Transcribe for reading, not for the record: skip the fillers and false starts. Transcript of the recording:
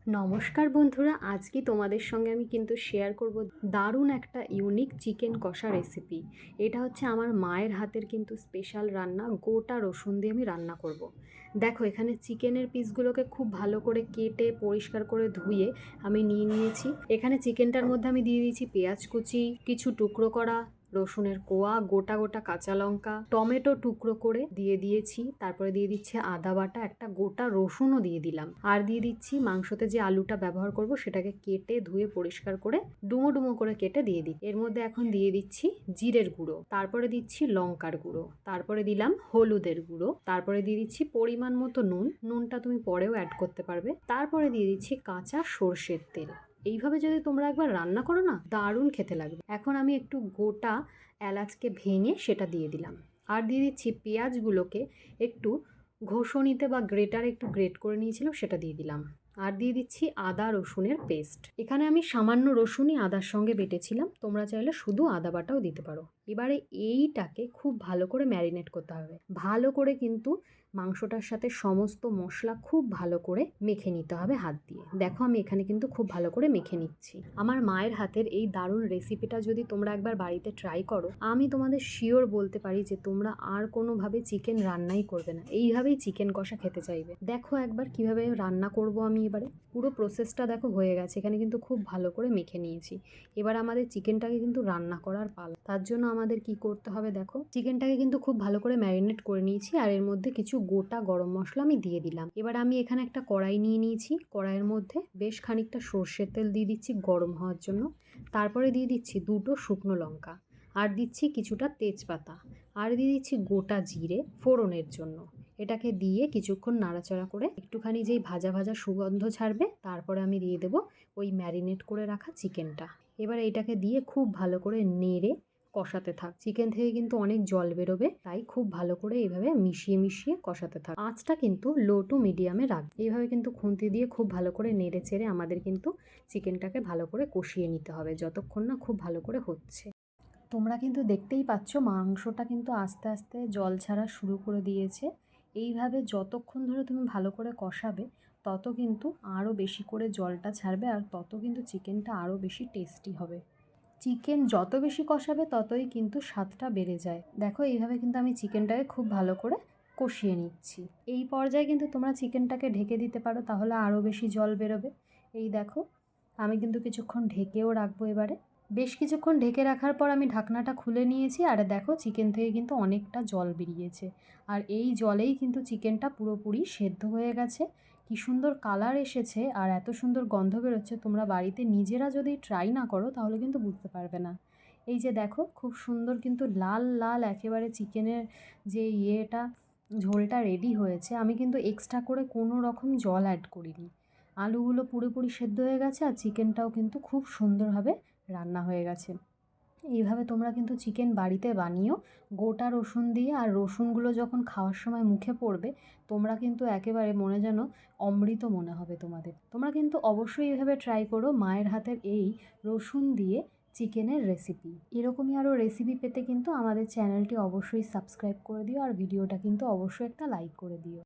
নমস্কার বন্ধুরা, আজকে তোমাদের সঙ্গে আমি কিন্তু শেয়ার করব দারুণ একটা ইউনিক চিকেন কষা রেসিপি। এটা হচ্ছে আমার মায়ের হাতের কিন্তু স্পেশাল রান্না। গোটা রসুন দিয়ে আমি রান্না করব। দেখো, এখানে চিকেনের পিসগুলোকে খুব ভালো করে কেটে পরিষ্কার করে ধুয়ে আমি নিয়ে নিয়েছি। এখানে চিকেনটার মধ্যে আমি দিয়ে দিয়েছি পেঁয়াজ কুচি, কিছু টুকরো করা রসুনের কোয়া, গোটা গোটা কাঁচা লঙ্কা, টমেটো টুকরো করে দিয়ে দিয়েছি। তারপরে দিয়ে দিচ্ছি আদা বাটা, একটা গোটা রসুনও দিয়ে দিলাম। আর দিয়ে দিচ্ছি মাংসতে যে আলুটা ব্যবহার করব সেটাকে কেটে ধুয়ে পরিষ্কার করে ডুমো ডুমো করে কেটে দিয়ে দিই। এর মধ্যে এখন দিয়ে দিচ্ছি জিরের গুঁড়ো, তারপরে দিচ্ছি লঙ্কার গুঁড়ো, তারপরে দিলাম হলুদের গুঁড়ো, তারপরে দিয়ে দিচ্ছি পরিমাণ মতো নুন। নুনটা তুমি পরেও অ্যাড করতে পারবে। তারপরে দিয়ে দিচ্ছি কাঁচা সর্ষের তেল। এইভাবে যদি তোমরা একবার রান্না করো না, দারুণ খেতে লাগবে। এখন আমি একটু গোটা এলাচকে ভেঙে সেটা দিয়ে দিলাম। আর দিয়ে দিচ্ছি পেঁয়াজগুলোকে একটু ঘষণিতে বা গ্রেটারে একটু গ্রেট করে নিয়েছিল, সেটা দিয়ে দিলাম। আর দিয়ে দিচ্ছি আদা রসুনের পেস্ট। এখানে আমি সামান্য রসুনই আদার সঙ্গে বেটেছিলাম, তোমরা চাইলে শুধু আদা বাটাও দিতে পারো। এবারে এইটাকে খুব ভালো করে ম্যারিনেট করতে হবে। ভালো করে কিন্তু মাংসটার সাথে সমস্ত মশলা খুব ভালো করে মেখে নিতে হবে হাত দিয়ে। দেখো, আমি এখানে কিন্তু খুব ভালো করে মেখে নিচ্ছি। আমার মায়ের হাতের এই দারুণ রেসিপিটা যদি তোমরা একবার বাড়িতে ট্রাই করো, আমি তোমাদের শিওর বলতে পারি যে তোমরা আর কোনোভাবে চিকেন রান্নাই করবে না, এইভাবেই চিকেন কষা খেতে চাইবে। দেখো একবার কিভাবে রান্না করব আমি। এবারে পুরো প্রসেসটা দেখো হয়ে গেছে। এখানে কিন্তু খুব ভালো করে মেখে নিয়েছি। এবার আমাদের চিকেনটাকে কিন্তু রান্না করার পালা। তার জন্য আমাদের কি করতে হবে, দেখো চিকেনটাকে কিন্তু খুব ভালো করে ম্যারিনেট করে নিয়েছি। আর এর মধ্যে কিছু গোটা গরম মশলা আমি দিয়ে দিলাম। এবার আমি এখানে একটা কড়াই নিয়ে নিয়েছি। কড়াইয়ের মধ্যে বেশ খানিকটা সর্ষের তেল দিয়ে দিচ্ছি গরম হওয়ার জন্য। তারপরে দিয়ে দিচ্ছি দুটো শুকনো লঙ্কা, আর দিচ্ছি কিছুটা তেজপাতা, আর দিয়ে দিচ্ছি গোটা জিরে ফোড়নের জন্য। এটাকে দিয়ে কিছুক্ষণ নাড়াচাড়া করে একটুখানি যেই ভাজা ভাজা সুগন্ধ ছাড়বে, তারপরে আমি দিয়ে দেবো ওই ম্যারিনেট করে রাখা চিকেনটা। এবার এইটাকে দিয়ে খুব ভালো করে নেড়ে কষাতে থাক। চিকেন থেকে কিন্তু অনেক জল বেরোবে, তাই খুব ভালো করে এইভাবে মিশিয়ে মিশিয়ে কষাতে থাক। আঁচটা কিন্তু লো টু মিডিয়ামে রাখবে। এইভাবে কিন্তু খুন্তি দিয়ে খুব ভালো করে নেড়ে চেড়ে আমাদের কিন্তু চিকেনটাকে ভালো করে কষিয়ে নিতে হবে, যতক্ষণ না খুব ভালো করে হচ্ছে। তোমরা কিন্তু দেখতেই পাচ্ছ মাংসটা কিন্তু আস্তে আস্তে জল ছাড়া শুরু করে দিয়েছে। এইভাবে যতক্ষণ ধরে তুমি ভালো করে কষাবে, তত কিন্তু আরও বেশি করে জলটা ছাড়বে, আর তত কিন্তু চিকেনটা আরও বেশি টেস্টি হবে। চিকেন যত বেশি কষাবে ততই কিন্তু স্বাদটা বেড়ে যায়। দেখো, এইভাবে কিন্তু আমি চিকেনটাকে খুব ভালো করে কষিয়ে নিচ্ছি। এই পর্যায়ে কিন্তু তোমরা চিকেনটাকে ঢেকে দিতে পারো, তাহলে আরও বেশি জল বেরোবে। এই দেখো, আমি কিন্তু কিছুক্ষণ ঢেকেও রাখবো। এবারে বেশ কিছুক্ষণ ঢেকে রাখার পর আমি ঢাকনাটা খুলে নিয়েছি। আর দেখো, চিকেন থেকে কিন্তু অনেকটা জল বেরিয়েছে। আর এই জলেই কিন্তু চিকেনটা পুরোপুরি সেদ্ধ হয়ে গেছে। কি সুন্দর কালার এসেছে আর এত সুন্দর গন্ধ বেরোচ্ছে। তোমরা বাড়িতে নিজেরা যদি ট্রাই না করো তাহলে কিন্তু বুঝতে পারবে না। এই যে দেখো, খুব সুন্দর কিন্তু লাল লাল একেবারে চিকেনের যে ঝোলটা রেডি হয়েছে। আমি কিন্তু এক্সট্রা করে কোনো রকম জল অ্যাড করিনি। আলুগুলো পুরোপুরি সেদ্ধ হয়ে গেছে, আর চিকেনটাও কিন্তু খুব সুন্দরভাবে রান্না হয়ে গেছে। এইভাবে তোমরা কিন্তু চিকেন বাড়িতে বানিও গোটা রসুন দিয়ে। আর রসুনগুলো যখন খাওয়ার সময় মুখে পড়বে, তোমরা কিন্তু একেবারে মনে যেন অমৃত মনে হবে তোমাদের। তোমরা কিন্তু অবশ্যই এভাবে ট্রাই করো মায়ের হাতের এই রসুন দিয়ে চিকেনের রেসিপি। এরকমই আরও রেসিপি পেতে কিন্তু আমাদের চ্যানেলটি অবশ্যই সাবস্ক্রাইব করে দিও, আর ভিডিওটা কিন্তু অবশ্যই একটা লাইক করে দিও।